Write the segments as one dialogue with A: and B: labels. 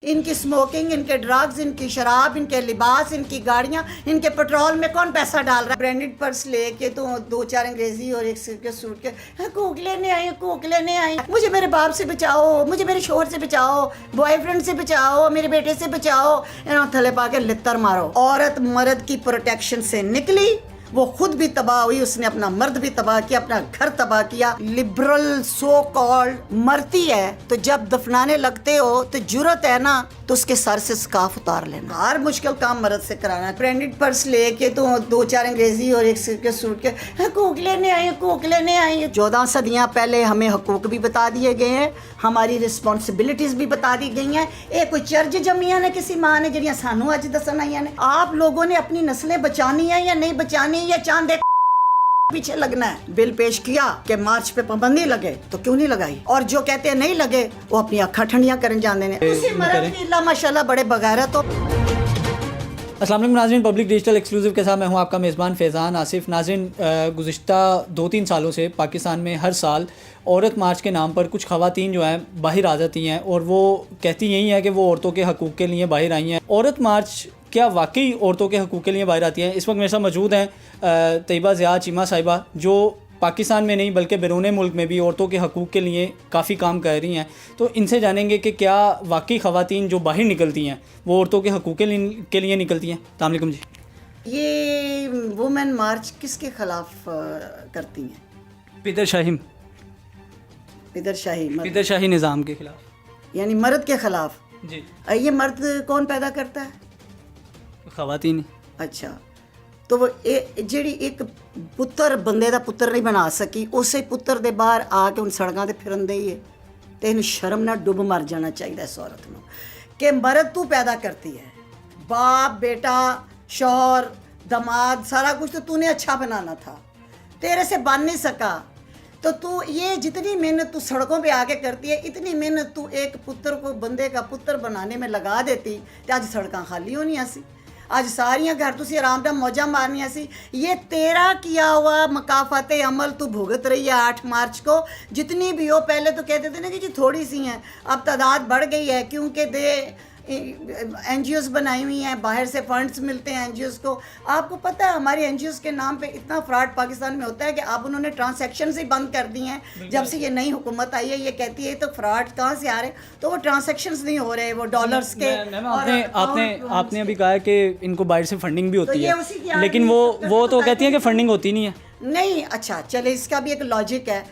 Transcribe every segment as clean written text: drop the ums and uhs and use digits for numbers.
A: ان کی اسموکنگ، ان کے ڈرگز، ان کی شراب، ان کے لباس، ان کی گاڑیاں، ان کے پیٹرول میں کون پیسہ ڈال رہا ہے؟ برانڈڈ پرس لے کے تو 2-4 انگریزی اور ایک سر کے سوٹ کے حقوق لینے آئی. مجھے میرے باپ سے بچاؤ، مجھے میرے شوہر سے بچاؤ، بوائے فرینڈ سے بچاؤ، میرے بیٹے سے بچاؤ. تھلے پا کے لتر مارو. عورت مرد کی پروٹیکشن سے نکلی، وہ خود بھی تباہ ہوئی، اس نے اپنا مرد بھی تباہ کیا، اپنا گھر تباہ کیا. لبرل سو کالڈ مرتی ہے تو جب دفنانے لگتے ہو تو جرت ہے نا تو اس کے سر سے سکارف اتار لینا. ہر مشکل کام مرد سے کرانا ہے. برانڈڈ پرس لے کے تو 2-4 انگریزی اور ایک سر کے سوٹ کے حقوق لینے آئی. 14 صدیاں پہلے ہمیں حقوق بھی بتا دیے گئے ہیں، ہماری رسپانسبلٹیز بھی بتا دی گئی ہیں. کوئی چرچ جمیاں نے کسی ماں نے جڑیاں سانو اج دسن آئی نے. آپ لوگوں نے اپنی نسلیں بچانی ہے یا نہیں بچانی، یا چاند پیچھے لگنا ہے؟ بل پیش کیا کہ مارچ پہ پابندی لگے تو کیوں نہیں لگائی؟ اور جو کہتے ہیں نہیں لگے وہ اپنی اکھاں ٹھنڈیاں کرن جاندے نے. اسی مرد کی اللہ ماشاءاللہ بڑے بغیرت ہو.
B: السلام علیکم ناظرین، پبلک ڈیجیٹل ایکسکلوسیو کے ساتھ میں ہوں آپ کا میزبان فیضان آصف. ناظرین، گزشتہ 2-3 سالوں سے پاکستان میں ہر سال عورت مارچ کے نام پر کچھ خواتین جو ہیں باہر آ جاتی ہیں اور وہ کہتی یہی ہیں کہ وہ عورتوں کے حقوق کے لیے باہر آئی ہیں. عورت مارچ کیا واقعی عورتوں کے حقوق کے لیے باہر آتی ہیں؟ اس وقت میرے ساتھ موجود ہیں طیبہ ضیاء چیمہ صاحبہ، جو پاکستان میں نہیں بلکہ بیرون ملک میں بھی عورتوں کے حقوق کے لیے کافی کام کر رہی ہیں. تو ان سے جانیں گے کہ کیا واقعی خواتین جو باہر نکلتی ہیں وہ عورتوں کے حقوق کے لیے نکلتی ہیں. السلام علیکم جی.
A: یہ وومن مارچ کس کے خلاف کرتی ہیں؟
B: پیدر شاہی نظام کے خلاف،
A: یعنی مرد کے خلاف.
B: جی.
A: یہ مرد کون پیدا کرتا ہے؟
B: خواتین.
A: اچھا، تو وہ جیڑی ایک پتر بندے دا پتر نہیں بنا سکی، اسے پتر دے باہر آ کے ان سڑکاں تے پھرن دئی ہے تے انہوں شرم نہ ڈب مر جانا چاہیے اس عورت نو کہ مرد تو پیدا کرتی ہے، باپ بیٹا شوہر داماد سارا کچھ تو نے اچھا بنانا تھا، تیرے سے بن نہیں سکا. تو یہ جتنی محنت تو سڑکوں پہ آ کے کرتی ہے، اتنی محنت تو ایک پتر کو بندے کا پتر بنانے میں لگا دیتی تو آج سڑکاں خالی ہونی سی، آج ساریاں گھر تسی آرام دہ موجہ مارنی سی. یہ تیرا کیا ہوا مکافات عمل تو بھگت رہی ہے 8 مارچ کو. جتنی بھی ہو، پہلے تو کہتے تھے نا کہ جی تھوڑی سی ہیں، اب تعداد بڑھ گئی ہے کیونکہ این جی اوز بنائی ہوئی ہیں، باہر سے فنڈز ملتے ہیں این جی اوز کو. آپ کو پتہ ہے ہماری این جی اوز کے نام پہ اتنا فراڈ پاکستان میں ہوتا ہے کہ اب انہوں نے ٹرانزیکشنز ہی بند کر دی ہیں. جب سے یہ نئی حکومت آئی ہے یہ کہتی ہے تو فراڈ کہاں سے آ رہے ہیں، تو وہ ٹرانزیکشنز نہیں ہو رہے، وہ ڈالرز کے.
B: آپ نے ابھی کہا کہ ان کو باہر سے فنڈنگ بھی ہوتی ہے، لیکن وہ تو کہتی ہیں کہ فنڈنگ ہوتی نہیں ہے.
A: نہیں، اچھا چلے اس کا بھی ایک لاجک ہے.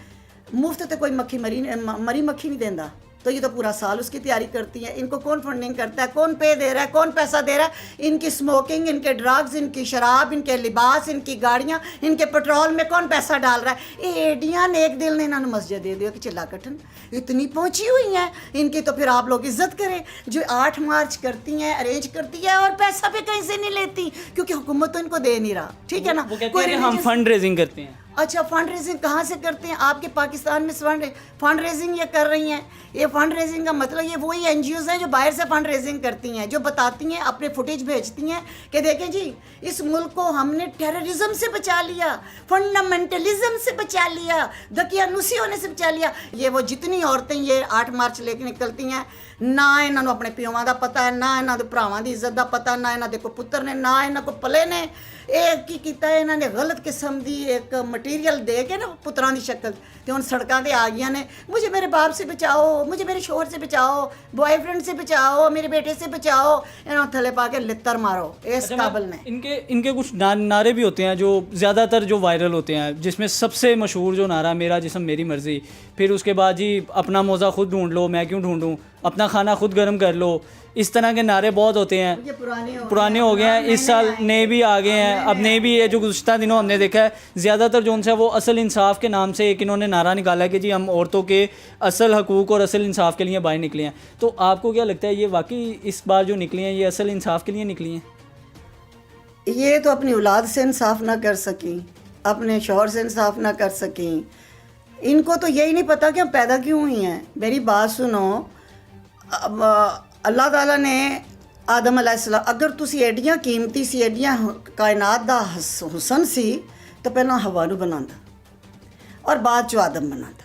A: مفت تو کوئی مری مکھی نہیں دیندا، تو یہ تو پورا سال اس کی تیاری کرتی ہیں. ان کو کون فنڈنگ کرتا ہے، کون پے دے رہا ہے، کون پیسہ دے رہا ہے؟ ان کی اسموکنگ، ان کے ڈرگز، ان کی شراب، ان کے لباس، ان کی گاڑیاں، ان کے پیٹرول میں کون پیسہ ڈال رہا ہے؟ ایڈیاں نیک دل نے انہوں نے مسجد دے دیا کہ چلا کٹن اتنی پہنچی ہوئی ہیں ان کی. تو پھر آپ لوگ عزت کریں جو 8 مارچ کرتی ہیں، ارینج کرتی ہے اور پیسہ بھی کہیں سے نہیں لیتی کیونکہ حکومت تو ان کو دے نہیں رہا. ٹھیک ہے نا،
B: ہم فنڈ ریزنگ کرتے ہیں.
A: اچھا، فنڈ ریزنگ کہاں سے کرتے ہیں؟ آپ کے پاکستان میں فنڈ ریزنگ یہ کر رہی ہیں. یہ فنڈ ریزنگ کا مطلب یہ وہی این جی اوز ہیں جو باہر سے فنڈ ریزنگ کرتی ہیں، جو بتاتی ہیں، اپنے فوٹیج بھیجتی ہیں کہ دیکھیں جی اس ملک کو ہم نے ٹیررزم سے بچا لیا، فنڈامنٹلزم سے بچا لیا، دقیانوسی ہونے سے بچا لیا. یہ وہ جتنی عورتیں یہ 8 مارچ لے کے نکلتی ہیں، نہ انہوں اپنے پیواں دا پتہ ہے، نہ انہوں دے بھراواں دی عزت دا پتہ، نہ انہوں دے کو پتر نے، نہ انہوں کو پلے نے. ایک کی کیتا ہے انہوں نے غلط قسم دی ایک مٹیریل دے کے نا پتران دی شکل تے ہن سڑکاں تے آ گیا نے. مجھے میرے باپ سے بچاؤ، مجھے میرے شوہر سے بچاؤ، بوائے فرینڈ سے بچاؤ، میرے بیٹے سے بچاؤ. انہوں تھلے پا کے لتر مارو اس قابل نے.
B: ان کے کچھ نعرے بھی ہوتے ہیں جو زیادہ تر جو وائرل ہوتے ہیں، جس میں سب سے مشہور جو نعرہ میرا جسم میری مرضی، پھر اس کے بعد جی اپنا موزہ خود ڈھونڈ لو، میں کیوں ڈھونڈوں، اپنا کھانا خود گرم کر لو. اس طرح کے نعرے بہت ہوتے ہیں، پرانے ہو گئے ہیں. اس سال نئے بھی آ گئے ہیں. اب نئے بھی ہے جو گزشتہ دنوں ہم نے دیکھا ہے زیادہ تر جو ان سے وہ اصل انصاف کے نام سے ایک انہوں نے نعرہ نکالا ہے کہ جی ہم عورتوں کے اصل حقوق اور اصل انصاف کے لیے باہر نکلے ہیں. تو آپ کو کیا لگتا ہے یہ واقعی اس بار جو نکلی ہیں یہ اصل انصاف کے لیے نکلی ہیں؟
A: یہ تو اپنی اولاد سے انصاف نہ کر سکیں، اپنے شوہر سے انصاف نہ کر سکیں. ان کو تو یہی نہیں پتہ کہ ہم پیدا کیوں ہوئی ہیں. میری بات سنو، اللہ تعالیٰ نے آدم علیہ السلام، اگر تسی ایڈیاں قیمتی سی، ایڈیاں کائنات دا حسن سی تو پہلے ہوا نو بناتا اور بعد چو آدم بناتا.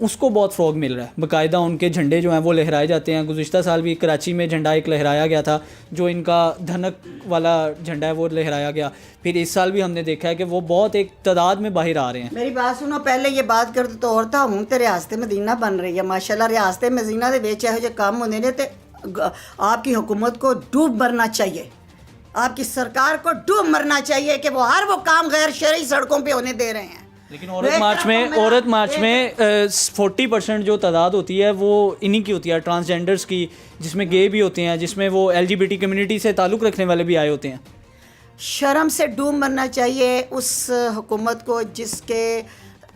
B: اس کو بہت فروغ مل رہا ہے. باقاعدہ ان کے جھنڈے جو ہیں وہ لہرائے جاتے ہیں. گزشتہ سال بھی کراچی میں جھنڈا ایک لہرایا گیا تھا جو ان کا دھنک والا جھنڈا ہے وہ لہرایا گیا. پھر اس سال بھی ہم نے دیکھا ہے کہ وہ بہت ایک تعداد میں باہر آ رہے ہیں.
A: میری بات سنو, پہلے یہ بات کرتے تو اور تھا, ہوں تے ریاست مدینہ بن رہی ہے ماشاءاللہ. ریاست مدینہ دے وچ ਇਹੋ ਜਿਹੇ ਕੰਮ ہونے نے تے آپ کی حکومت کو ڈوب مرنا چاہیے, آپ کی سرکار کو ڈوب مرنا چاہیے کہ وہ ہر وہ کام غیر شرعی سڑکوں پہ ہونے دے رہے ہیں.
B: لیکن عورت مارچ میں 40% جو تعداد ہوتی ہے وہ انہی کی ہوتی ہے, ٹرانسجینڈرز کی, جس میں گے بھی ہوتے ہیں, جس میں وہ LGBT کمیونٹی سے تعلق رکھنے والے بھی آئے ہوتے ہیں.
A: شرم سے ڈوب مرنا چاہیے اس حکومت کو جس کے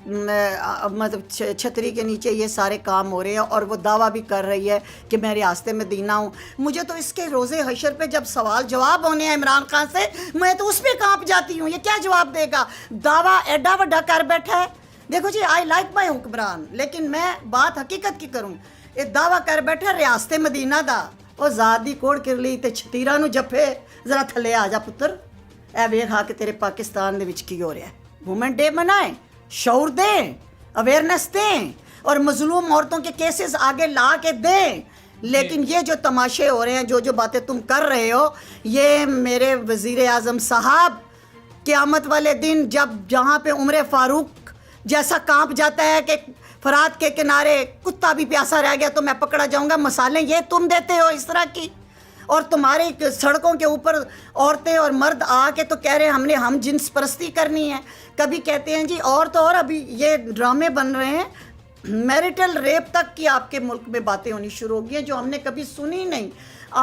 A: مطلب چھتری کے نیچے یہ سارے کام ہو رہے ہیں اور وہ دعویٰ بھی کر رہی ہے کہ میں ریاست مدینہ ہوں. مجھے تو اس کے روزے حشر پہ جب سوال جواب ہونے ہیں عمران خان سے, میں تو اس پہ کانپ جاتی ہوں. یہ کیا جواب دے گا؟ دعویٰ ایڈا وڈا کر بیٹھا ہے. دیکھو جی, آئی لائک مائی حکمران, لیکن میں بات حقیقت کی کروں. یہ دعویٰ کر بیٹھا ریاست مدینہ دا, وہ ذات دی کوڑ کر لی تے چھتیرا نو جفے, ذرا تھلے آ جا پتر, اے ویکھ آ کے تیرے پاکستان دے وچ کی ہو رہا ہے. وومن ڈے منائیں, شعور دیں, اویئرنیس دیں اور مظلوم عورتوں کے کیسز آگے لا کے دیں. لیکن یہ جو تماشے ہو رہے ہیں, جو باتیں تم کر رہے ہو, یہ میرے وزیر اعظم صاحب قیامت والے دن جب جہاں پہ عمر فاروق جیسا کانپ جاتا ہے کہ فرات کے کنارے کتا بھی پیاسا رہ گیا تو میں پکڑا جاؤں گا, مثالیں یہ تم دیتے ہو اس طرح کی. اور تمہاری سڑکوں کے اوپر عورتیں اور مرد آ کے تو کہہ رہے ہیں ہم جنس پرستی کرنی ہے. کبھی کہتے ہیں جی اور تو اور, ابھی یہ ڈرامے بن رہے ہیں, میریٹل ریپ تک کی آپ کے ملک میں باتیں ہونی شروع ہو گئی ہیں جو ہم نے کبھی سنی نہیں.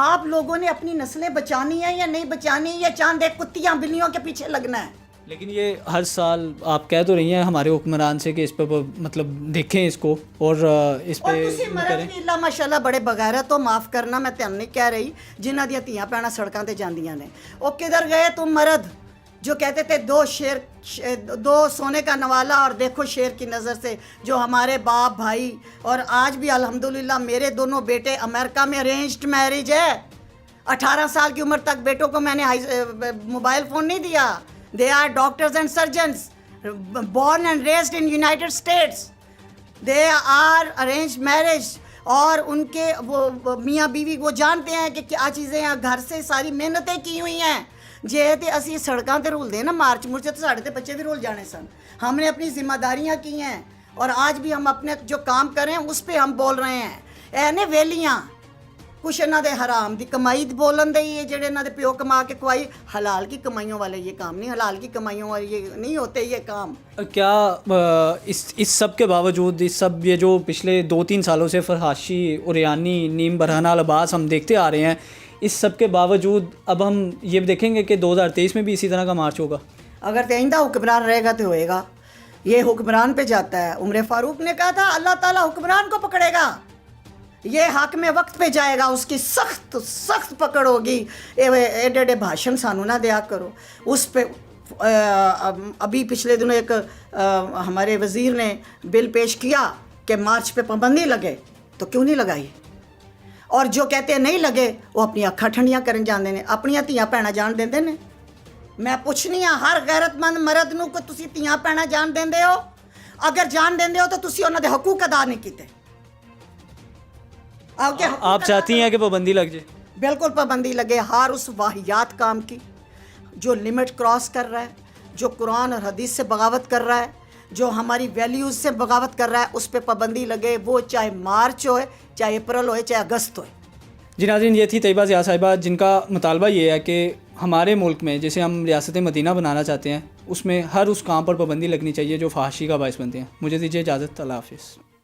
A: آپ لوگوں نے اپنی نسلیں بچانی ہیں یا نہیں بچانی, یا چاند ایک کتیاں بلیوں کے پیچھے لگنا ہے؟
B: لیکن یہ ہر سال آپ کہہ تو رہی ہیں ہمارے حکمران سے کہ اس پہ مطلب دیکھیں اس کو اور اس پہ
A: کریں. اللہ ماشاءاللہ بڑے بغیرت ہو, معاف کرنا میں تم نہیں کہہ رہی, جنہ دیا تیاں پینا سڑکاں تے جاندیاں نے. وہ کدھر گئے تم مرد جو کہتے تھے دو سونے کا نوالا اور دیکھو شیر کی نظر سے, جو ہمارے باپ بھائی, اور آج بھی الحمدللہ میرے دونوں بیٹے امریکہ میں ارینجڈ میرج ہے. 18 سال کی عمر تک بیٹوں کو میں نے موبائل فون نہیں دیا. They are doctors and surgeons, born and raised in United States. They are arranged marriage. اور ان کے وہ میاں بیوی وہ جانتے ہیں کہ کیا چیزیں ہیں, گھر سے ساری محنتیں کی ہوئی ہیں. جے تے اسی سڑکاں تے رول دے نا مارچ مرچ تے ساڑے تے بچے بھی رول جانے سن. ہم نے اپنی ذمہ داریاں کی ہیں اور آج بھی ہم اپنے جو کام کر رہے ہیں اس پہ ہم بول رہے ہیں. اے نے ویلیاں کچھ انہاں دے حرام دی کمائی بولن دے, یہ جڑے انہاں دے پیو کما کے کھوائی, حلال کی کمائیوں والے یہ کام نہیں, حلال کی کمائیوں والے یہ نہیں ہوتے یہ کام.
B: کیا اس سب کے باوجود, اس سب یہ جو پچھلے 2-3 سالوں سے فرحاشی, اریانی, نیم برہنہ لباس ہم دیکھتے آ رہے ہیں, اس سب کے باوجود اب ہم یہ دیکھیں گے کہ 2023 میں بھی اسی طرح کا مارچ ہوگا؟
A: اگر آئندہ حکمران رہے گا تو ہوئے گا. یہ حکمران پہ جاتا ہے. عمر فاروق نے کہا تھا اللہ تعالیٰ حکمران کو پکڑے گا, یہ حاکم وقت پہ جائے گا, اس کی سخت پکڑ ہوگی. ایڈے ایڈے بھاشن سانو نہ دیا کرو. اس پہ ابھی پچھلے دنوں ایک ہمارے وزیر نے بل پیش کیا کہ مارچ پہ پابندی لگے, تو کیوں نہیں لگائی؟ اور جو کہتے ہیں نہیں لگے وہ اپنی اکھاں ٹھنڈیاں کرن جاندے نے, اپنی تیاں پینا جان دیندے نے. میں پوچھنی ہاں ہر غیرت مند مرد نو کہ تسی تیاں پینا جان دیندے ہو؟ اگر جان دیندے ہو تو تسی انہاں دے حقوق ادا نہیں کیتے.
B: آپ چاہتی ہیں کہ پابندی لگ جائے؟
A: بالکل پابندی لگے ہر اس واہیات کام کی جو لمٹ کراس کر رہا ہے, جو قرآن اور حدیث سے بغاوت کر رہا ہے, جو ہماری ویلیوز سے بغاوت کر رہا ہے, اس پہ پابندی لگے. وہ چاہے مارچ ہوئے, چاہے اپریل ہوئے, چاہے اگست ہوئے.
B: جی ناظرین, یہ تھی طیبہ ضیاء صاحبہ جن کا مطالبہ یہ ہے کہ ہمارے ملک میں جیسے ہم ریاست مدینہ بنانا چاہتے ہیں, اس میں ہر اس کام پر پابندی لگنی چاہیے جو فحاشی کا باعث بنتے ہیں. مجھے دیجیے اجازت, اللہ حافظ.